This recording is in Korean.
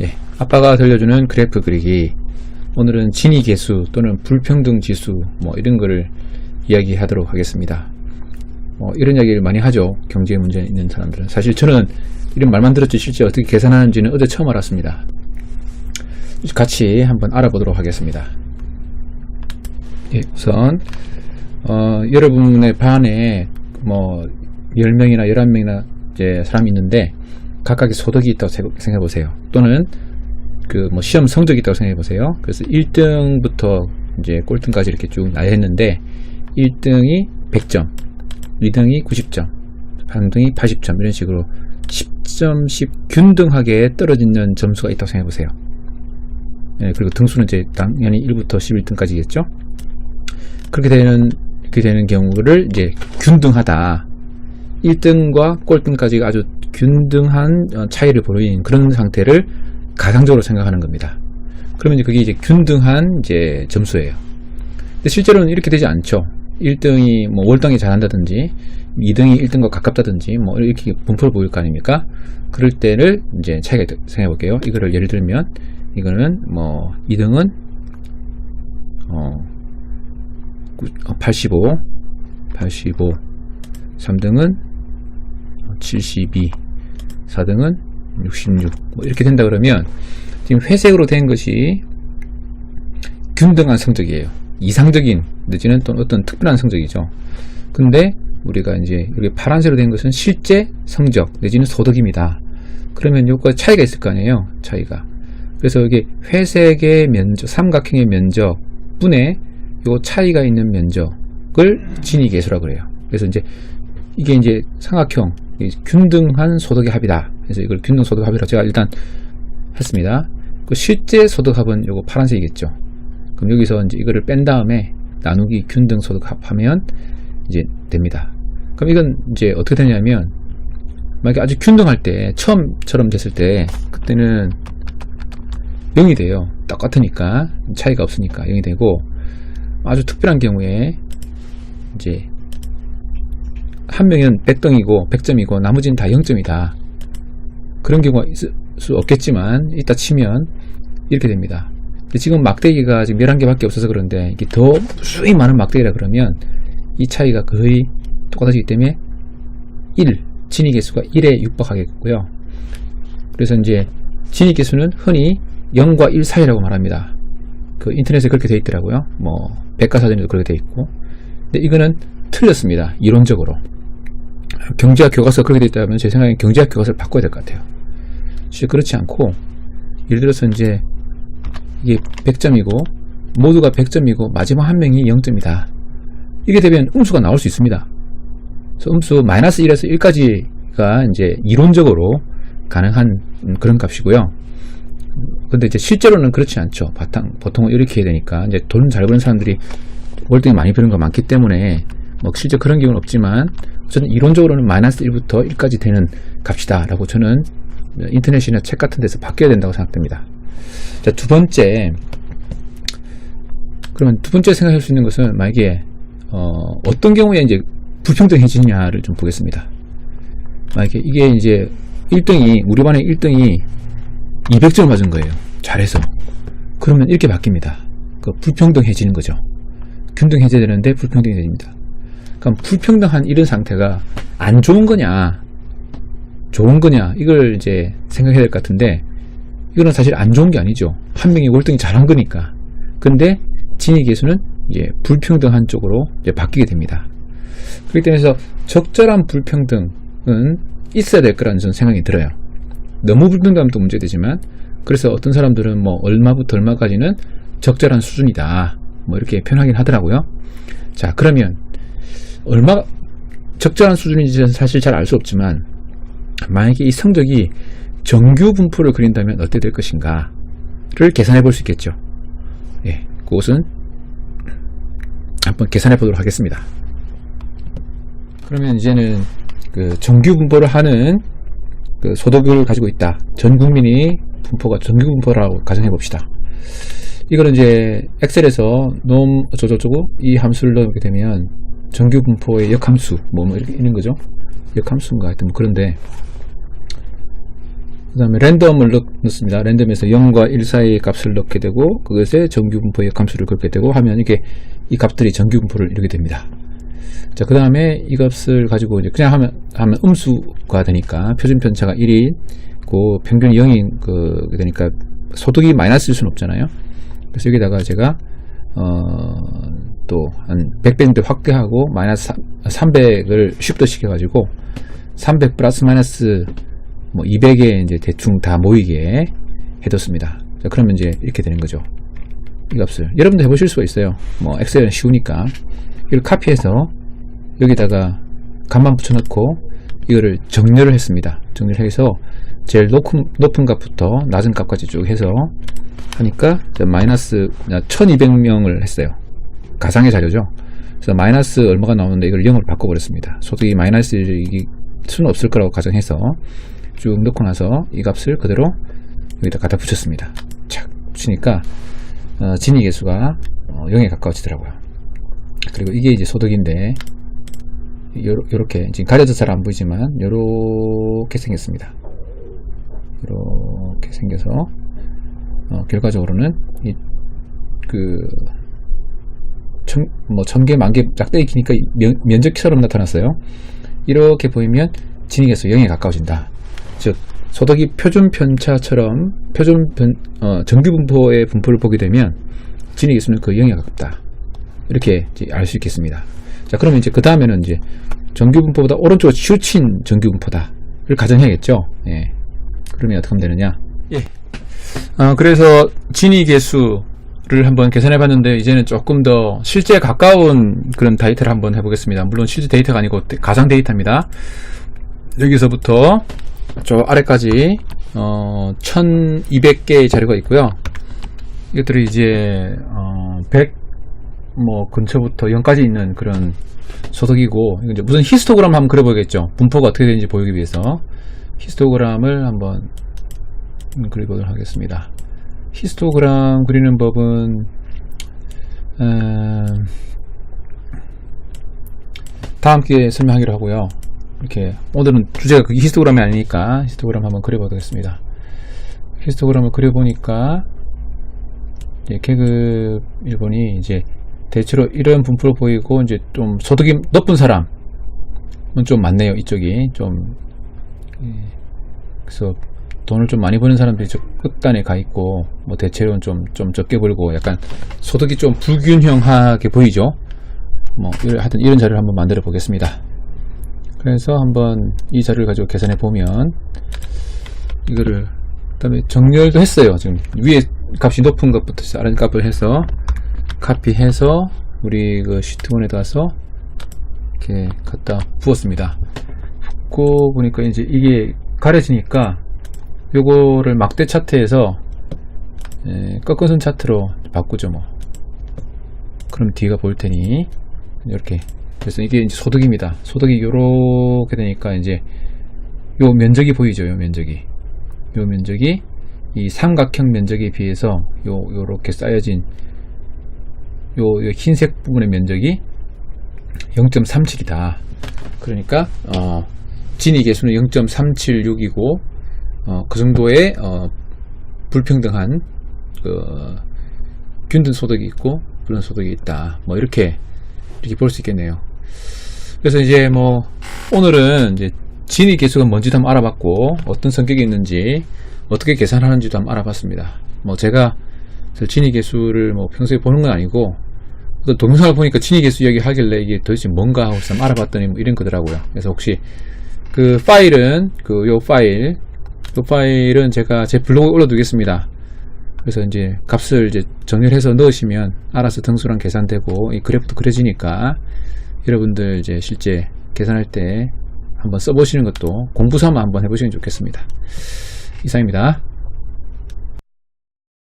예, 아빠가 들려주는 그래프 그리기. 오늘은 진위계수 또는 불평등지수 뭐 이런 거를 이야기하도록 하겠습니다. 이런 이야기를 많이 하죠. 경제 문제 있는 사람들은. 사실 저는 이런 말만 들었지 실제 어떻게 계산하는지는 어제 처음 알았습니다. 같이 한번 알아보도록 하겠습니다. 예, 우선 여러분의 반에 뭐 10명이나 11명이나 이제 사람이 있는데 각각의 소득이 있다고 생각해 보세요. 또는 그 뭐 시험 성적이 있다고 생각해 보세요. 그래서 1등부터 이제 꼴등까지 이렇게 쭉 나열했는데 1등이 100점, 2등이 90점, 3등이 80점 이런 식으로 10점씩 균등하게 떨어지는 점수가 있다고 생각해 보세요. 예, 그리고 등수는 이제 당연히 1부터 11등까지겠죠. 그렇게 되는 경우를 이제 균등하다. 1등과 꼴등까지가 아주 균등한 차이를 보이는 그런 상태를 가상적으로 생각하는 겁니다. 그러면 이제 그게 이제 균등한 이제 점수예요. 근데 실제로는 이렇게 되지 않죠. 1등이 뭐 월등히 잘한다든지 2등이 1등과 가깝다든지 뭐 이렇게 분포를 보일 거 아닙니까? 그럴 때를 이제 차이가 생각해 볼게요. 이거를 예를 들면 이거는 뭐 2등은 85, 3등은 72, 4등은 66 뭐 이렇게 된다 그러면 지금 회색으로 된 것이 균등한 성적이에요. 이상적인 내지는 또 어떤 특별한 성적이죠. 근데 우리가 이제 여기 파란색으로 된 것은 실제 성적 내지는 소득입니다. 그러면 요거 차이가 있을 거 아니에요. 차이가. 그래서 여기 회색의 면적, 삼각형의 면적 분의 요 차이가 있는 면적을 진위계수라고 그래요. 그래서 이제 이게 이제 삼각형 균등한 소득의 합이다. 그래서 이걸 균등 소득 합이라고 제가 일단 했습니다. 그 실제 소득 합은 요거 파란색이겠죠. 그럼 여기서 이제 이거를 뺀 다음에 나누기 균등 소득 합하면 이제 됩니다. 그럼 이건 이제 어떻게 되냐면 만약에 아주 균등할 때 처음처럼 됐을 때 그때는 0이 돼요. 똑같으니까 차이가 없으니까 0이 되고 아주 특별한 경우에 이제 한 명은 100등이고 100점이고 나머지는 다 0점이다. 그런 경우가 있을 수 없겠지만 이따 치면 이렇게 됩니다. 근데 지금 막대기가 지금 11개밖에 없어서 그런데 이게 더 수익 많은 막대기라 그러면 이 차이가 거의 똑같아지기 때문에 1, 진위계수가 1에 육박하겠고요. 그래서 이제 진위계수는 흔히 0과 1 사이라고 말합니다. 그 인터넷에 그렇게 되어 있더라고요. 뭐 백과사전에도 그렇게 되어 있고. 근데 이거는 틀렸습니다. 이론적으로. 경제학 교과서가 그렇게 되어 있다면 제 생각엔 경제학 교과서를 바꿔야 될 것 같아요. 실제 그렇지 않고 예를 들어서 이제 이게 100점이고 모두가 100점이고 마지막 한 명이 0점이다. 이게 되면 음수가 나올 수 있습니다. 그래서 음수 마이너스 1에서 1까지가 이제 이론적으로 가능한 그런 값이고요. 근데 이제 실제로는 그렇지 않죠. 보통은 이렇게 해야 되니까 이제 돈 잘 버는 사람들이 월등히 많이 버는 거 많기 때문에 뭐 실제 그런 경우는 없지만 저는 이론적으로는 마이너스 1부터 1까지 되는 값이다 라고 저는 인터넷이나 책 같은 데서 바뀌어야 된다고 생각됩니다. 자, 두 번째, 그러면 두 번째 생각할 수 있는 것은 만약에 어떤 경우에 이제 불평등해지냐를 좀 보겠습니다. 만약에 이게 이제 1등이 우리 반의 1등이 200점을 맞은 거예요. 잘해서. 그러면 이렇게 바뀝니다. 그 불평등해지는 거죠. 균등해져야 되는데 불평등해집니다. 그럼 불평등한 이런 상태가 안 좋은 거냐 좋은 거냐 이걸 이제 생각해야 될 것 같은데 이거는 사실 안 좋은 게 아니죠. 한 명이 월등히 잘한 거니까. 근데 진위계수는 이제 불평등한 쪽으로 이제 바뀌게 됩니다. 그렇기 때문에 적절한 불평등은 있어야 될 거라는 저는 생각이 들어요. 너무 불평등하면 또 문제되지만 그래서 어떤 사람들은 뭐 얼마부터 얼마까지는 적절한 수준이다 뭐 이렇게 표현하긴 하더라고요. 자, 그러면 얼마가 적절한 수준인지는 사실 잘 알 수 없지만 만약에 이 성적이 정규 분포를 그린다면 어떻게 될 것인가 를 계산해 볼 수 있겠죠. 예, 그것은 한번 계산해 보도록 하겠습니다. 그러면 이제는 그 정규 분포를 하는 그 소득을 가지고 있다. 전 국민이 분포가 정규 분포라고 가정해 봅시다. 이거는 이제 엑셀에서 놈 어쩌고저쩌고 이 함수를 넣게 되면 정규 분포의 역함수 뭐 이렇게 있는 거죠. 역함수인가 하여튼 뭐 그런데 그 다음에 랜덤을 넣습니다. 랜덤에서 0과 1 사이의 값을 넣게 되고 그것에 정규분포의 함수를 긋게 되고 하면 이게 이 값들이 정규분포를 이루게 됩니다. 자, 그 다음에 이 값을 가지고 이제 그냥 하면 음수가 되니까 표준 편차가 1인 그 평균이 0인 그러니까 소득이 마이너스일 수는 없잖아요. 그래서 여기다가 제가 또 한 100배 정도 확대하고 마이너스 300을 쉽더 시켜가지고 300 플러스 마이너스 뭐 200에 이제 대충 다 모이게 해뒀습니다. 자, 그러면 이제 이렇게 되는 거죠. 이 값을 여러분도 해보실 수가 있어요. 뭐 엑셀은 쉬우니까 이걸 카피해서 여기다가 값만 붙여넣고 이거를 정렬을 했습니다. 정렬해서 제일 높은 값부터 낮은 값까지 쭉 해서 하니까 마이너스 1200명을 했어요. 가상의 자료죠. 그래서 마이너스 얼마가 나오는데 이걸 0으로 바꿔버렸습니다. 소득이 마이너스일 수는 없을 거라고 가정해서 쭉 넣고 나서 이 값을 그대로 여기다 갖다 붙였습니다. 착 붙이니까 진위계수가 0에 가까워지더라고요. 그리고 이게 이제 소득인데 요렇게 지금 가려져서 잘 안 보이지만 요렇게 생겼습니다. 이렇게 생겨서 결과적으로는 뭐 1000개, 10,000개 짝대기 기니까 면적처럼 나타났어요. 이렇게 보이면 진위계수 0에 가까워진다. 즉 소득이 표준 편차처럼 정규분포의 분포를 보게 되면 진위계수는 그 0에 가깝다. 이렇게 알 수 있겠습니다. 자, 그러면 이제 그 다음에는 이제 정규분포보다 오른쪽으로 치우친 정규분포다를 가정해야겠죠. 예. 그러면 어떻게 하면 되느냐? 예. 그래서 진위계수를 한번 계산해 봤는데 이제는 조금 더 실제에 가까운 그런 데이터를 한번 해보겠습니다. 물론 실제 데이터가 아니고 가상 데이터입니다. 여기서부터 저 아래까지 1200개의 자료가 있고요. 이것들이 이제 100 뭐 근처부터 0까지 있는 그런 소득이고, 이제 무슨 히스토그램 한번 그려보겠죠. 분포가 어떻게 되는지 보이기 위해서 히스토그램을 한번 그려보도록 하겠습니다. 히스토그램 그리는 법은 다음 기회에 설명하기로 하고요. 이렇게 오늘은 주제가 그게 히스토그램이 아니니까 히스토그램 한번 그려보도록 하겠습니다. 히스토그램을 그려보니까 계급 1번이 이제 대체로 이런 분포로 보이고, 이제 좀 소득이 높은 사람은 좀 많네요. 이쪽이 좀 그래서 돈을 좀 많이 버는 사람들이 저 끝단에 가 있고, 뭐 대체로는 좀 적게 벌고 약간 소득이 좀 불균형하게 보이죠. 뭐 하여튼 이런 자료를 한번 만들어 보겠습니다. 그래서 한번 이 자료를 가지고 계산해 보면 이거를 그다음에 정렬도 했어요. 지금 위에 값이 높은 것부터 다른 값을 해서 카피해서 우리 그 시트1에 가서 이렇게 갖다 부었습니다. 붓고 보니까 이제 이게 가려지니까 요거를 막대 차트에서 꺾어선 차트로 바꾸죠. 뭐 그럼 뒤가 보일 테니 이렇게. 그래서 이게 이제 소득입니다. 소득이 요렇게 되니까 이제 요 면적이 보이죠. 요 면적이 이 삼각형 면적에 비해서 요렇게 쌓여진 요 흰색 부분의 면적이 0.37이다. 그러니까 진위계수는 0.376이고 그 정도의 불평등한 균등 소득이 있고 불운 소득이 있다. 뭐 이렇게 볼 수 있겠네요. 그래서 이제 뭐 오늘은 이제 진위계수가 뭔지도 한번 알아봤고, 어떤 성격이 있는지 어떻게 계산하는지도 한번 알아봤습니다. 뭐 제가 진위계수를 뭐 평소에 보는 건 아니고 어떤 동영상을 보니까 진위계수 이야기 하길래 이게 도대체 뭔가 하고 좀 알아봤더니 뭐 이런 거더라고요. 그래서 혹시 그 파일은 요 파일은 제가 제 블로그에 올려두겠습니다. 그래서 이제 값을 이제 정렬해서 넣으시면 알아서 등수랑 계산되고 이 그래프도 그려지니까 여러분들 이제 실제 계산할 때 한번 써보시는 것도 공부 삼아 한번 해보시면 좋겠습니다. 이상입니다.